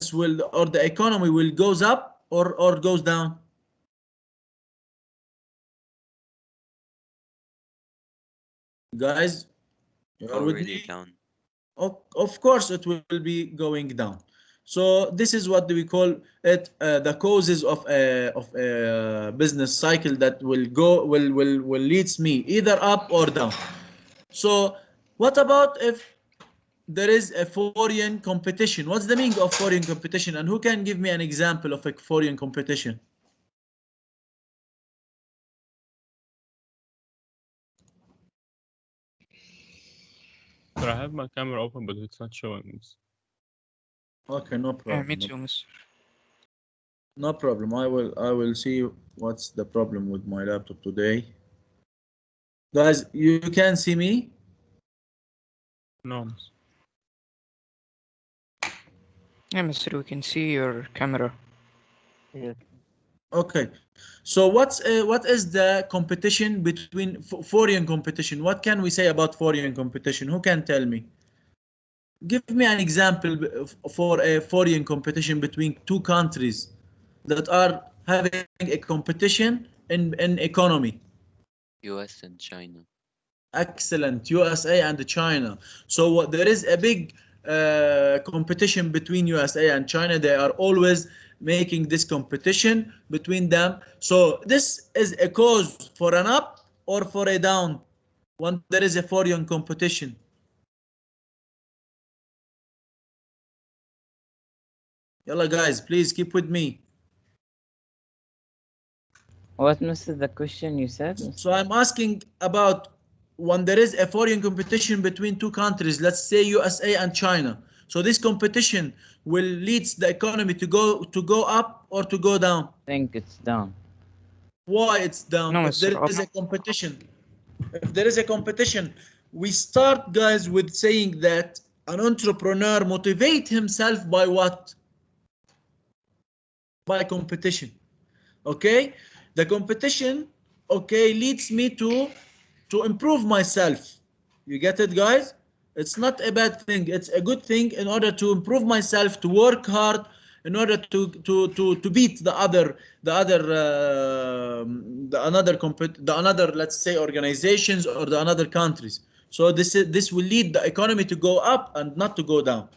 business will, or the economy will goes up or goes down? Guys, you are with me? Down. Of course it will be going down. So this is what we call it, the causes of a business cycle that will leads me either up or down. So what about if there is a foreign competition? What's the meaning of foreign competition, and who can give me an example of a foreign competition? But I have my camera open, but it's not showing. Okay, no problem. Me too, miss. No problem. I will see what's the problem with my laptop today. Guys, you can see me? No, miss. Yeah, mister, we can see your camera. Yes. Okay. So what is the competition between foreign competition? What can we say about foreign competition? Who can tell me? Give me an example for a foreign competition between two countries that are having a competition in economy. US and China. Excellent. USA and China. So there is a big competition between USA and China. They are always making this competition between them. So this is a cause for an up or for a down when there is a foreign competition. Yalla guys, please keep with me. What, Mr. the question you said? So I'm asking about when there is a foreign competition between two countries, let's say USA and China. So this competition will lead the economy to go up or to go down. I think it's down. Why it's down? No, If there sir, is a competition, if there is a competition, we start, guys, with saying that an entrepreneur motivate himself by what? By competition. Okay, the competition, okay, leads me to improve myself. You get it, guys? It's not a bad thing, it's a good thing in order to improve myself, to work hard, in order to beat the another, let's say, organizations or the another countries. So this will lead the economy to go up and not to go down.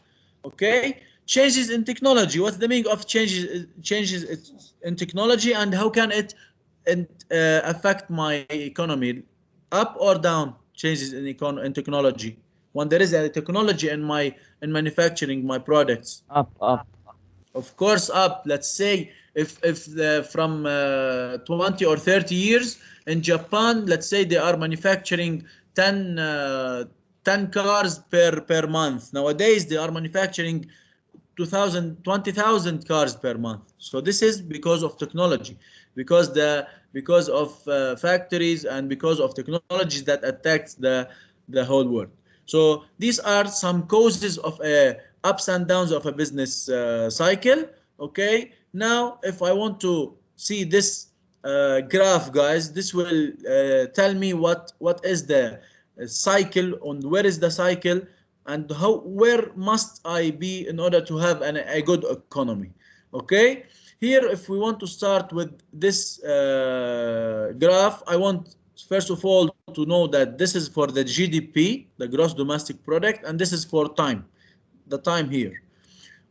Okay, changes in technology. What's the meaning of changes in technology, and how can it affect my economy? Up or down? Changes in technology. When there is a technology in manufacturing my products. Up. Of course, up. Let's say if from 20 or 30 years in Japan, let's say they are manufacturing 10 cars per month. Nowadays they are manufacturing 20,000 cars per month. So this is because of technology, because of factories and because of technologies that attacks the whole world. So these are some causes of ups and downs of a business cycle. Okay, now if I want to see this graph, guys, this will tell me what is the cycle, and where is the cycle, and where must I be in order to have a good economy. Okay, here if we want to start with this graph, I want first of all to know that this is for the GDP, the gross domestic product, and this is for time, the time here.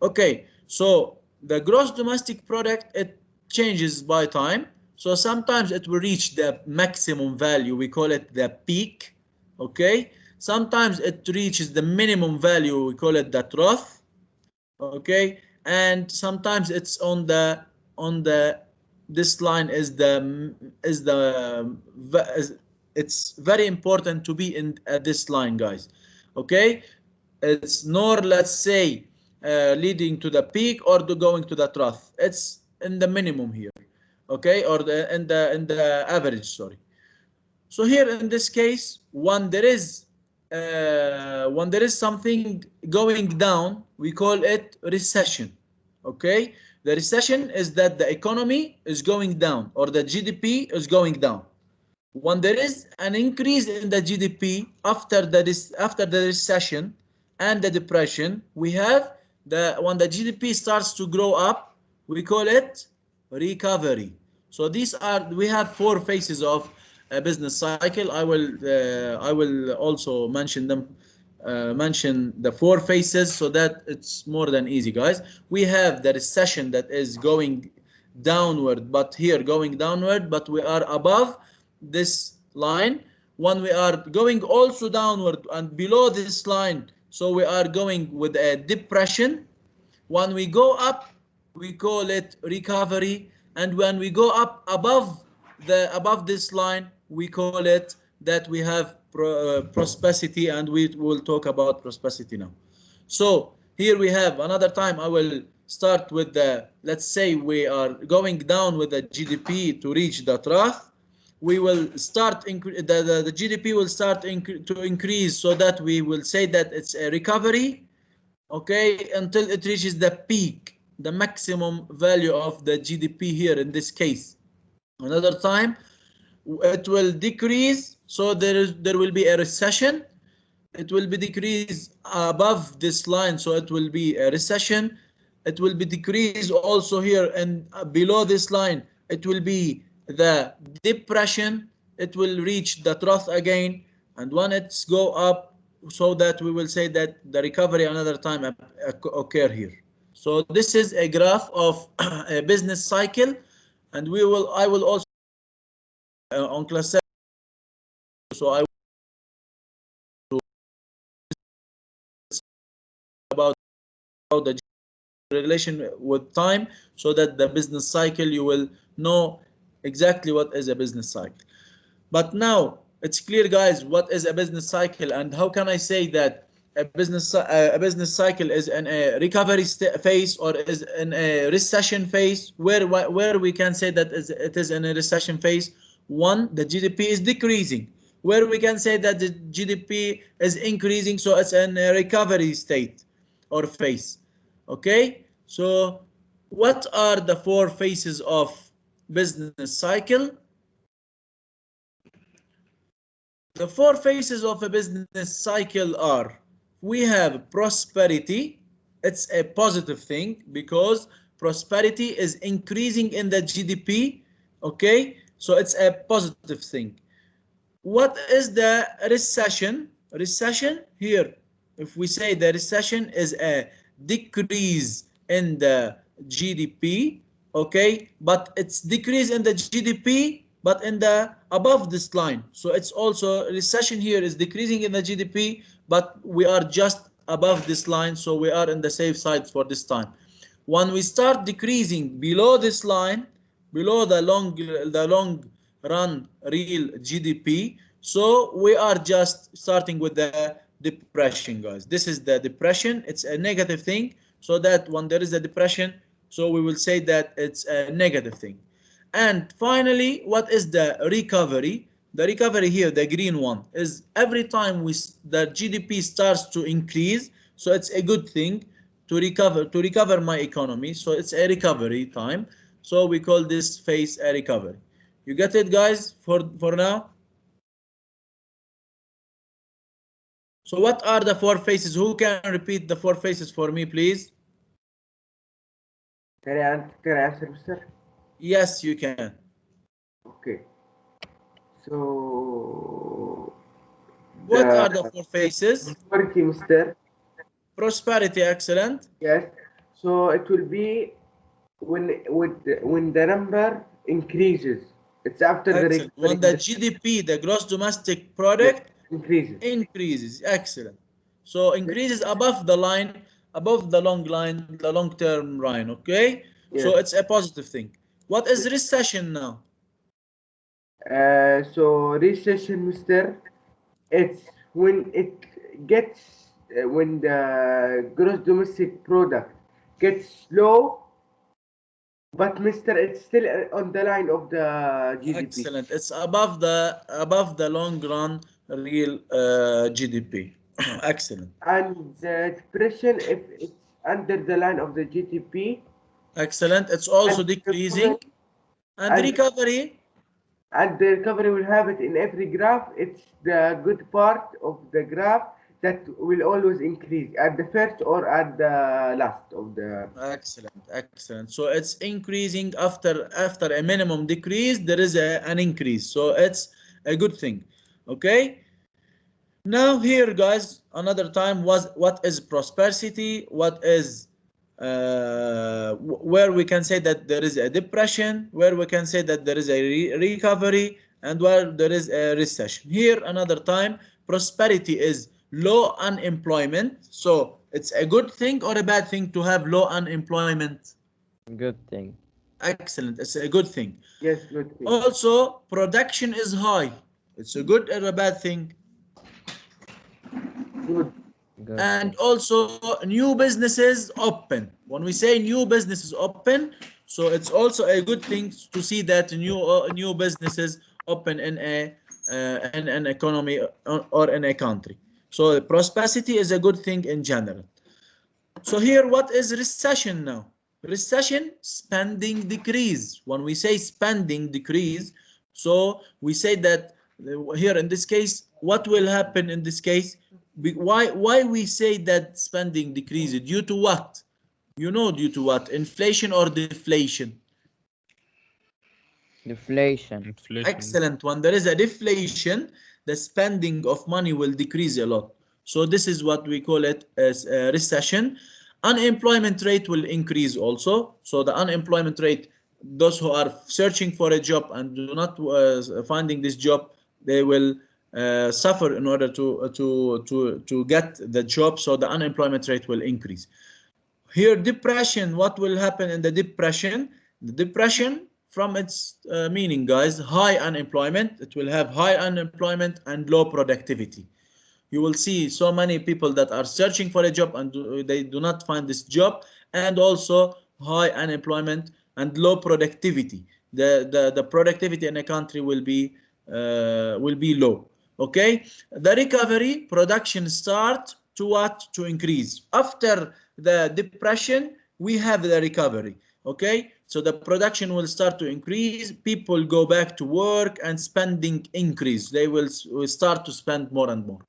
Okay, so the gross domestic product, it changes by time. So sometimes it will reach the maximum value, we call it the peak. Okay, sometimes it reaches the minimum value, we call it the trough. Okay, and sometimes it's on the this line is it's very important to be in this line, guys. Okay, it's nor, let's say, leading to the peak or going to the trough. It's in the minimum here. Okay, or in the average, sorry. So here in this case, when there is something going down, we call it recession. Okay, the recession is that the economy is going down or the GDP is going down. When there is an increase in the GDP after the recession and the depression, we have when the GDP starts to grow up, we call it recovery. So we have four phases of a business cycle. I will also mention them, mention the four phases so that it's more than easy, guys. We have the recession that is going downward, but here going downward, but we are above this line. When we are going also downward and below this line, so we are going with a depression. When we go up, we call it recovery, and when we go up above this line, we call it that we have prosperity, and we will talk about prosperity now. So here we have another time. I will start with let's say we are going down with the GDP to reach the trough. We will start the GDP will start to increase, so that we will say that it's a recovery, okay, until it reaches the peak, the maximum value of the GDP here in this case. Another time it will decrease, so there will be a recession. It will be decreased above this line, so it will be a recession. It will be decreased also here, and below this line it will be the depression. It will reach the trough again, and when it's go up, so that we will say that the recovery another time occur here. So this is a graph of a business cycle, and I will also on class 7. So I will about how the relation with time, so that the business cycle, you will know exactly what is a business cycle. But now it's clear, guys, what is a business cycle, and how can I say that a business cycle is in a recovery phase or is in a recession phase, where we can say that it is in a recession phase. One, the GDP is decreasing, where we can say that the GDP is increasing, so it's in a recovery state or phase. Okay, so what are the four phases of business cycle? The four phases of a business cycle are: we have prosperity. It's a positive thing because prosperity is increasing in the GDP. Okay, so it's a positive thing. What is the recession? Recession here, if we say the recession is a decrease in the GDP, okay, but it's decrease in the GDP, but in the above this line. So it's also recession here is decreasing in the GDP, but we are just above this line, so we are in the safe side for this time. When we start decreasing below this line, below the long run real GDP, so we are just starting with the depression, guys. This is the depression. It's a negative thing, so that when there is a depression, so we will say that it's a negative thing. And finally, what is the recovery? The recovery here, the green one, is every time the GDP starts to increase, so it's a good thing to recover my economy. So it's a recovery time. So we call this phase a recovery. You get it, guys, for now? So what are the four phases? Who can repeat the four phases for me, please? Can I answer, Mr.? Yes, you can. Okay. So What are the four phases? prosperity, Mr. Prosperity, excellent. Yes. So it will be when the number increases. It's after Excellent. the When the GDP, the gross domestic product, increases. Excellent. So increases above the line, above the long line, the long-term line. Okay. Yes. So it's a positive thing. What is recession now? So recession, Mr. It's when it gets when the gross domestic product gets low, but Mr. It's still on the line of the GDP. Excellent. It's above the long run real GDP. Excellent. And the depression, if it's under the line of the GDP. Excellent. It's also And decreasing. And recovery. And the recovery will have it in every graph. It's the good part of the graph that will always increase at the first or at the last of the. Excellent, excellent. So it's increasing after a minimum decrease, there is an increase. So it's a good thing. Okay. Now here, guys, another time was what is prosperity? What is where we can say that there is a depression, where we can say that there is a recovery, and where there is a recession. Here another time, prosperity is low unemployment. So it's a good thing or a bad thing to have low unemployment? Good thing. Excellent, it's a good thing. Yes, good thing. Also, production is high. It's a good or a bad thing? Good. Good And thing. also new businesses open. When we say new businesses open, so it's also a good thing to see that new businesses open in an economy or in a country. So prosperity is a good thing in general. So here, what is recession now? Recession, spending decrease. When we say spending decrease, so we say that here in this case, what will happen in this case? Why we say that spending decreases? Due to what? You know, due to what? Inflation or deflation? Deflation. Inflation. Excellent. When there is a deflation, the spending of money will decrease a lot. So this is what we call it as a recession. Unemployment rate will increase also. So the unemployment rate, those who are searching for a job and do not finding this job, they will suffer in order to get the job. So the unemployment rate will increase. Here, depression, what will happen in the depression? The depression, from its meaning, guys, high unemployment. It will have high unemployment and low productivity. You will see so many people that are searching for a job and they do not find this job, and also high unemployment and low productivity. The productivity in a country will be low. Okay, the recovery, production start to what? To increase. After the depression, we have the recovery. Okay, so the production will start to increase, people go back to work, and spending increase. They will start to spend more and more.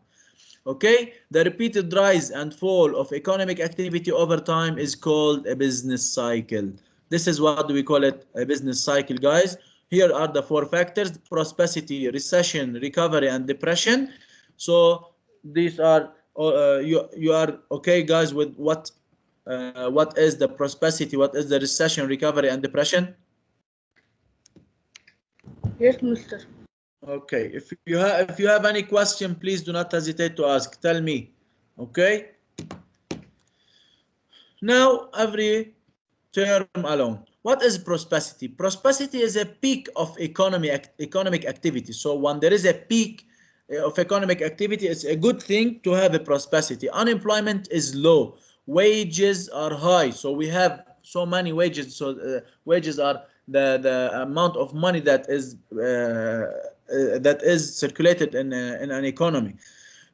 Okay, the repeated rise and fall of economic activity over time is called a business cycle. This is what we call it, a business cycle, guys. Here are the four factors: prosperity, recession, recovery, and depression. So these are you are okay, guys, with what is the prosperity, what is the recession, recovery, and depression? Yes, mister. Okay, if you have any question, please do not hesitate to ask. Tell me. Okay. Now every term alone. What is prosperity? Prosperity is a peak of economic activity. So when there is a peak of economic activity, it's a good thing to have a prosperity. Unemployment is low. Wages are high. So we have so many wages. So wages are the amount of money that is circulated in an economy.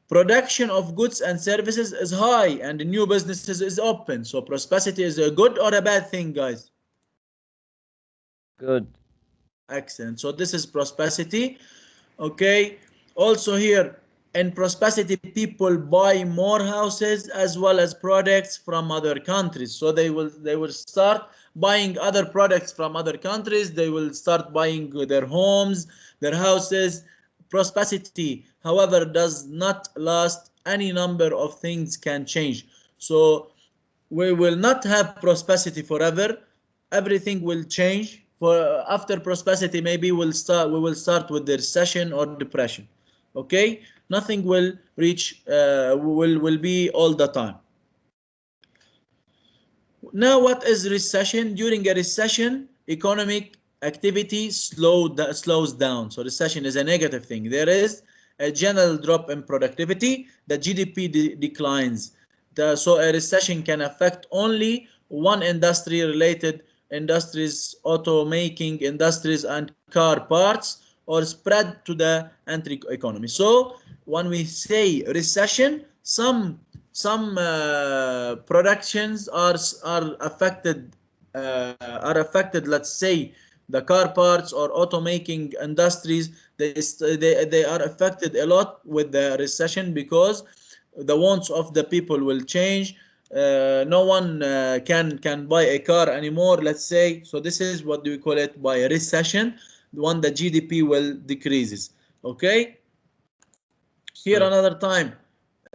Production of goods and services is high, and new businesses is open. So prosperity is a good or a bad thing, guys? Good. Excellent. So this is prosperity. Okay. Also here in prosperity, people buy more houses as well as products from other countries. So they will start buying other products from other countries. They will start buying their homes, their houses. Prosperity, however, does not last. Any number of things can change. So we will not have prosperity forever. Everything will change. For after prosperity, maybe we will start with the recession or depression. Okay, nothing will reach will be all the time. Now, what is recession? During a recession, economic activity slows down. So recession is a negative thing. There is a general drop in productivity. The GDP declines. So a recession can affect only one industry related industries, automaking industries, and car parts, or spread to the entire economy. So when we say recession, some productions are affected. Let's say the car parts or automaking industries. They are affected a lot with the recession because the wants of the people will change. No one can buy a car anymore, let's say. So this is what do we call it by a recession, when the GDP will decreases. Okay. Here So, another time,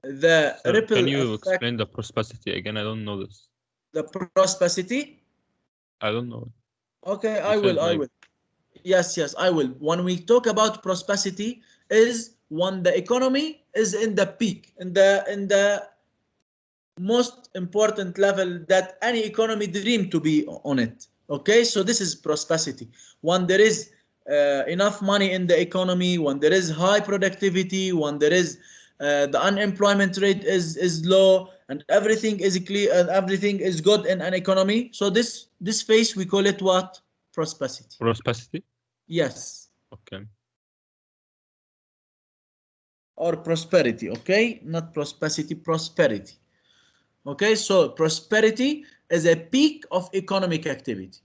the can ripple you effect, explain the prosperity again? I don't know this. the prosperity. I don't know. Okay, You I said will. I like will. Yes, I will. When we talk about prosperity, is when the economy is in the peak, in the most important level that any economy dream to be on it. Okay, so this is prosperity. When there is enough money in the economy, when there is high productivity, when there is the unemployment rate is low, and everything is clear and everything is good in an economy. So this phase we call it what? Prosperity. prosperity. Yes, Okay. or prosperity. Okay, not prosperity, prosperity. Okay, so prosperity is a peak of economic activity.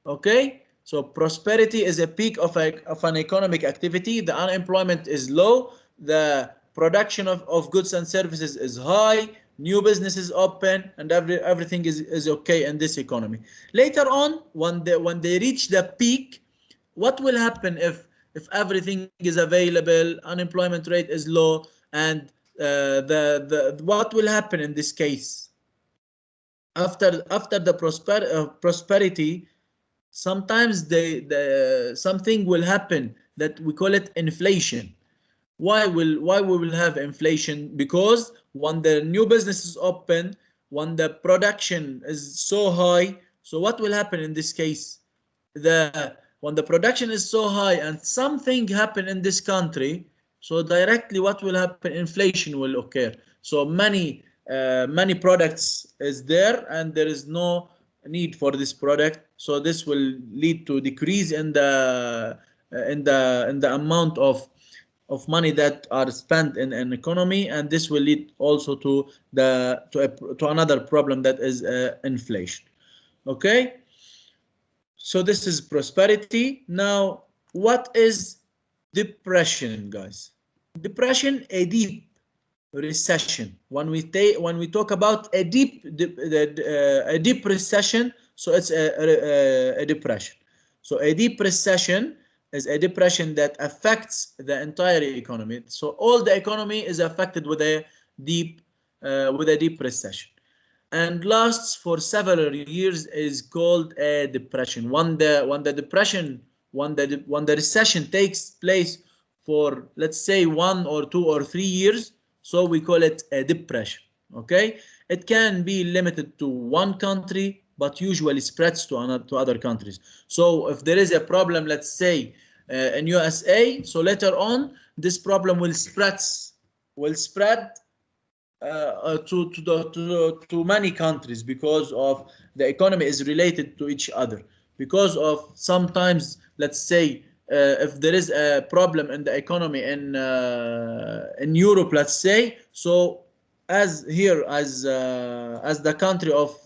Okay, so prosperity is a peak of an economic activity. The unemployment is low, the production of goods and services is high, new businesses open, and everything is okay in this economy. Later on, when they reach the peak, what will happen if everything is available, unemployment rate is low, and the what will happen in this case? After the prosperity, sometimes the something will happen that we call it inflation. Why we will have inflation? Because when the new businesses open, when the production is so high, so what will happen in this case? The When the production is so high and something happen in this country, so directly what will happen? Inflation will occur. So many products is there and there is no need for this product, so this will lead to decrease in the amount of money that are spent in an economy, and this will lead also to another problem, that is inflation. Okay, so this is prosperity. Now, what is depression, guys? Depression, a deep recession. When we talk about a deep recession, so it's a depression. So a deep recession is a depression that affects the entire economy. So all the economy is affected with a deep recession, and lasts for several years, is called a depression. When the recession takes place for, let's say, 1 or 2 or 3 years, so we call it a depression. Okay, it can be limited to one country but usually spreads to other countries. So if there is a problem, let's say in USA, so later on this problem will spread to many countries, because of the economy is related to each other. Because of sometimes, let's say, if there is a problem in the economy in Europe, let's say, so as here as the country of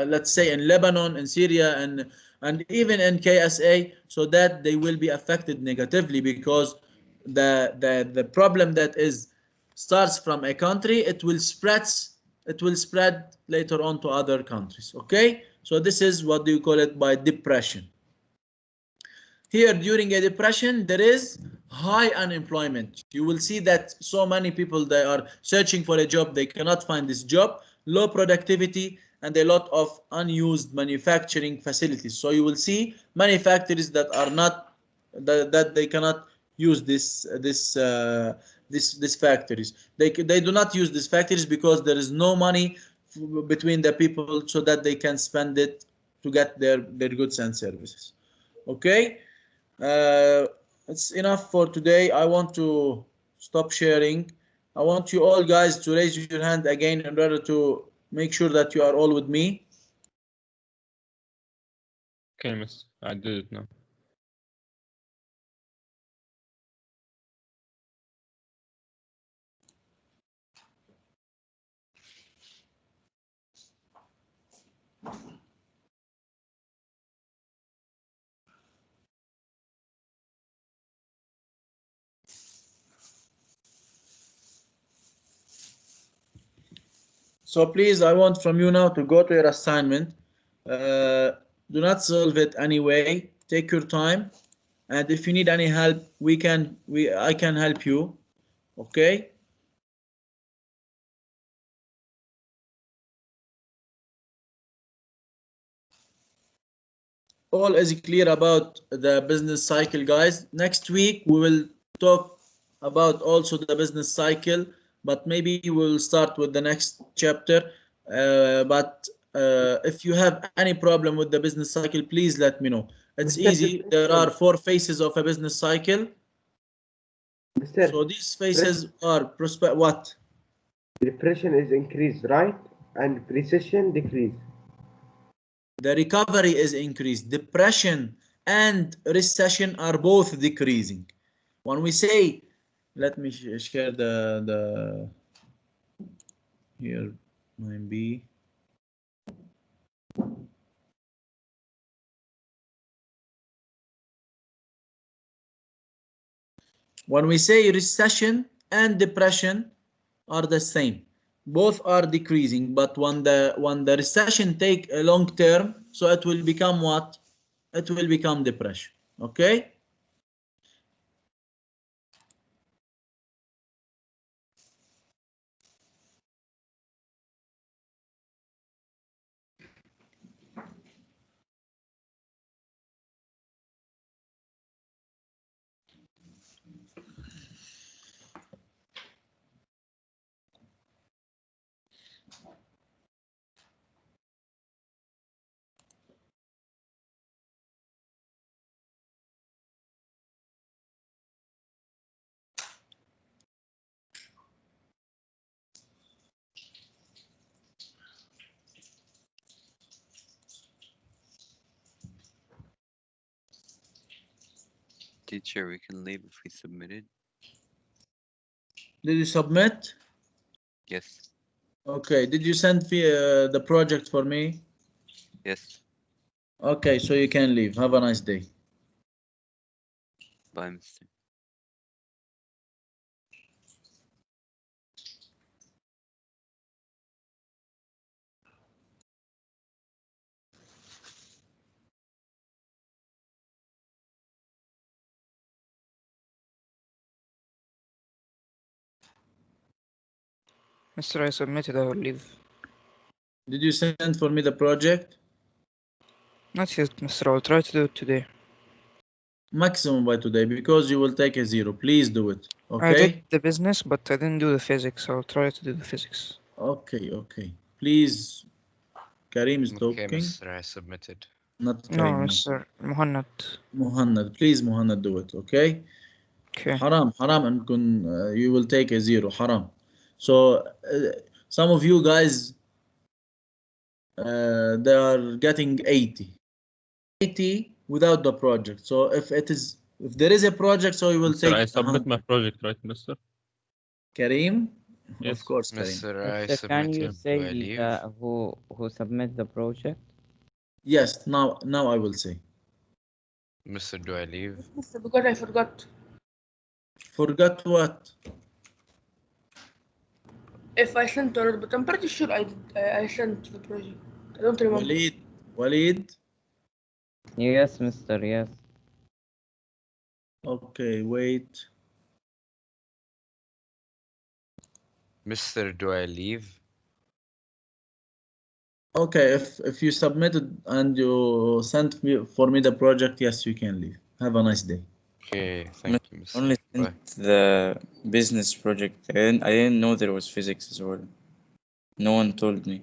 let's say in Lebanon, in Syria, and even in KSA, so that they will be affected negatively, because the problem that is starts from a country, it will spread later on to other countries. Okay, so this is what do you call it by depression. Here, during a depression, there is high unemployment. You will see that so many people, they are searching for a job, they cannot find this job, low productivity, and a lot of unused manufacturing facilities. So you will see many factories that are not that they cannot use this factories. They do not use these factories because there is no money between the people, so that they can spend it to get their goods and services. Okay, it's enough for today. I want to stop sharing. I want you all guys to raise your hand again in order to make sure that you are all with me. Okay, miss. I did it now. So please, I want from you now to go to your assignment. Do not solve it anyway. Take your time, and if you need any help, I can help you. Okay. All is clear about the business cycle, guys. Next week we will talk about also the business cycle, but maybe we'll start with the next chapter. But if you have any problem with the business cycle, please let me know. It's Mr. easy. There are 4 phases of a business cycle. Mr. So these phases are what? Depression is increased, right? And precision decrease. The recovery is increased. Depression and recession are both decreasing. When we say, let me share the here, 9B. When we say recession and depression are the same, both are decreasing, but when the recession take a long term, so it will become what? It will become depression. Okay. Teacher, we can leave if we submitted. Did you submit? Yes. Okay. Did you send the project for me? Yes. Okay, so you can leave. Have a nice day. Bye, Mr. Mister, I submitted. I will leave. Did you send for me the project? Not yet, Mister. I'll try to do it today. Maximum by today, because you will take a 0. Please do it. I did Okay. the business, but I didn't do the physics. I'll try to do the physics. Okay. Okay. Please. Karim is Okay, talking. Mr. I submitted. Not No, Karim. Mister Muhannad. Muhannad. Please, Muhannad, do it. Okay. Okay. Haram. Haram. And you will take a 0. Haram. So some of you guys, they are getting 80. 80 without the project. So if there is a project, so you will Mister, I take submit 100. my project, right, Mister? Karim, Yes. of course, Karim. Mr. I Mister, can submitted. you Do say I leave? who submit the project? Yes, now I will say. Mr. Do I leave? Mister, because I forgot. Forgot what? If I sent or not, but I'm pretty sure I did. I sent the project. I don't remember. Walid. Yes, Mister. Yes. Okay, wait. Mr. Do I leave? Okay, if you submitted and you sent me the project, yes, you can leave. Have a nice day. Okay, thank you, Mr. Only Bye. sent the business project. I didn't know there was physics as well. No one told me.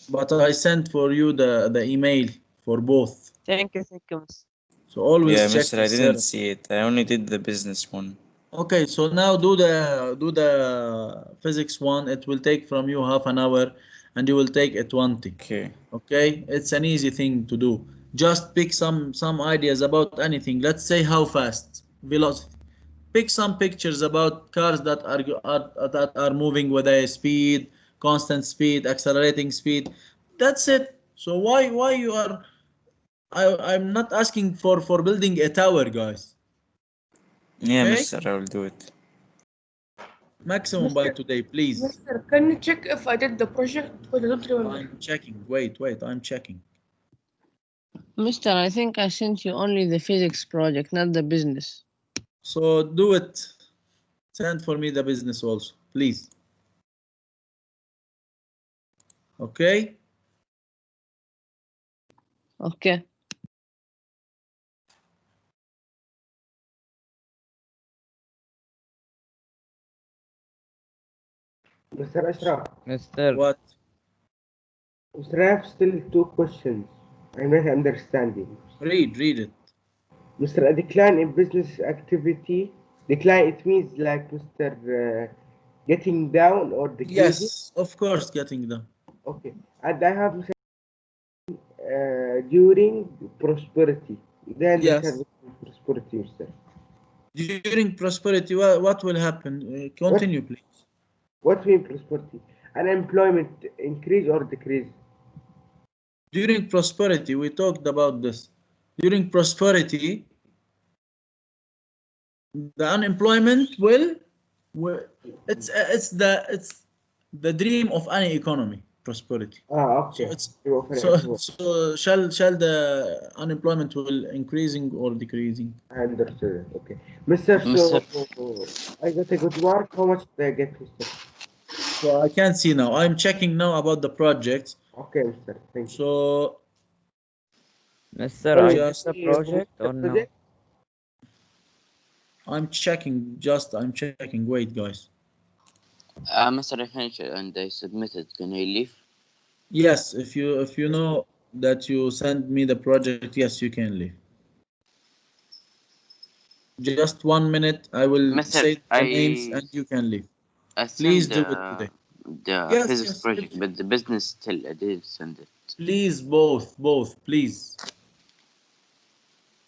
But I sent for you the email for both. Thank you, Miss. So always Yeah, check Mister, the I didn't server. see it. I only did the business one. Okay, so now do the physics one. It will take from you half an hour, and you will take a 20. Okay. Okay, it's an easy thing to do. Just pick some ideas about anything. Let's say how fast, velocity. Pick some pictures about cars that are moving with a speed, constant speed, accelerating speed. That's it. So why you are? I'm not asking for building a tower, guys. Yeah, Okay. Mister, I will do it. Maximum by today, please. Mister, can you check if I did the project? Because I don't remember. I'm checking. Wait, I'm checking. Mister, I think I sent you only the physics project, not the business. So do it. Send for me the business also, please. Okay. Okay. Mr. Ashraf. Mr. What? Mr. I have still 2 questions. I'm not understanding. Read it. Mr. A decline in business activity. Decline, it means like Mr. Getting down or decreasing? Yes, of course, getting them. Okay. And I have Mr. During prosperity. They understand prosperity, Mr. During prosperity, what will happen? Continue, please. What mean prosperity? Unemployment increase or decrease? During prosperity, we talked about this. During prosperity, the unemployment will it's the dream of any economy, prosperity. Okay. So shall the unemployment will increasing or decreasing? I understood. Okay. Mr. So I got a good mark. How much did I get, Mr.? So I can't see now. I'm checking now about the project. Okay, Mr. Thank you. So Mr. I did the project or no? I'm checking. I'm checking. Wait, guys. Mr. I finished and I submitted. Can I leave? Yes, if you know that you send me the project, yes, you can leave. Just 1 minute. I will say the names and you can leave. Please do it today. The physics project, but the business still I didn't send it. Please, both, please,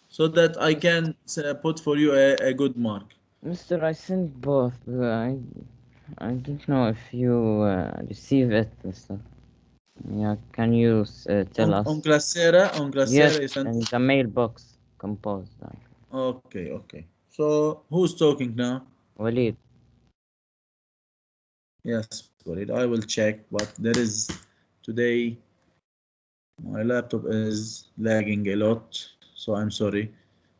so that I can put for you a good mark. Mr. I sent both. I don't know if you receive it, Mr. Yeah, can you tell us? On Classera, yes, you sent in the mailbox composed. Okay. So who's talking now? Walid. Yes, Walid. I will check, but there is today my laptop is lagging a lot, so I'm sorry.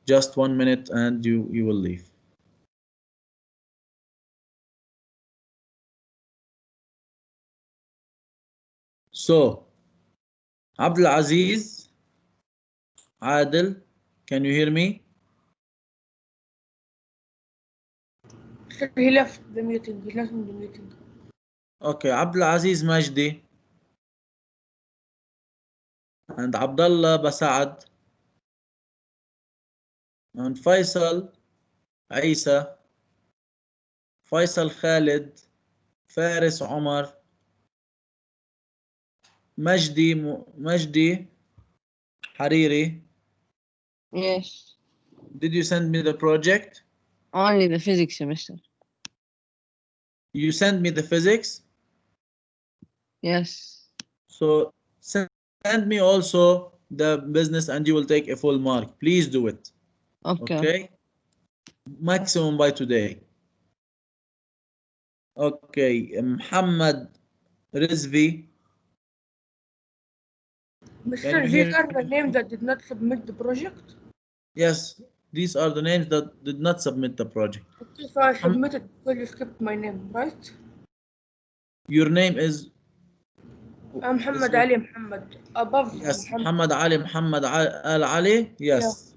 Just 1 minute and you will leave. So, Abdul Aziz, Adil, can you hear me? He left the meeting. He left the meeting. Okay, Abdul Aziz Majdi and Abdullah Basad and Faisal Isa, Faisal Khalid, Faris Omar, Majdi Hariri. Yes. Did you send me the project? Only the physics semester. You sent me the physics? Yes. So send me also the business and you will take a full mark. Please do it. Okay? Maximum by today. Okay, Muhammad Rizvi. Mr. These are the names that did not submit the project? Yes, these are the names that did not submit the project. Okay, so I submitted because you skipped my name, right? Your name is? Muhammad Ali Muhammad. Above. Yes, Muhammad Ali Muhammad Al Ali. Yes.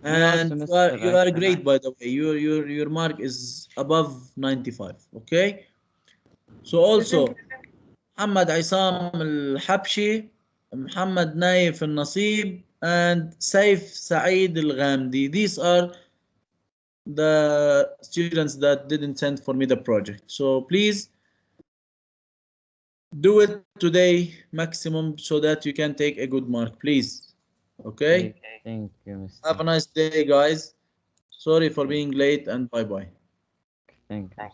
Yeah. And you are great, by the way. Your mark is above 95. Okay. So also Muhammad Isam Al Habshi, Muhammad Naif Al Nasib, and Saif Saeed Al Ghamdi. These are the students that didn't send for me the project. So please do it today maximum so that you can take a good mark, please. Okay? Thank you, Mr. Have a nice day, guys. Sorry for being late and bye-bye. Thank you.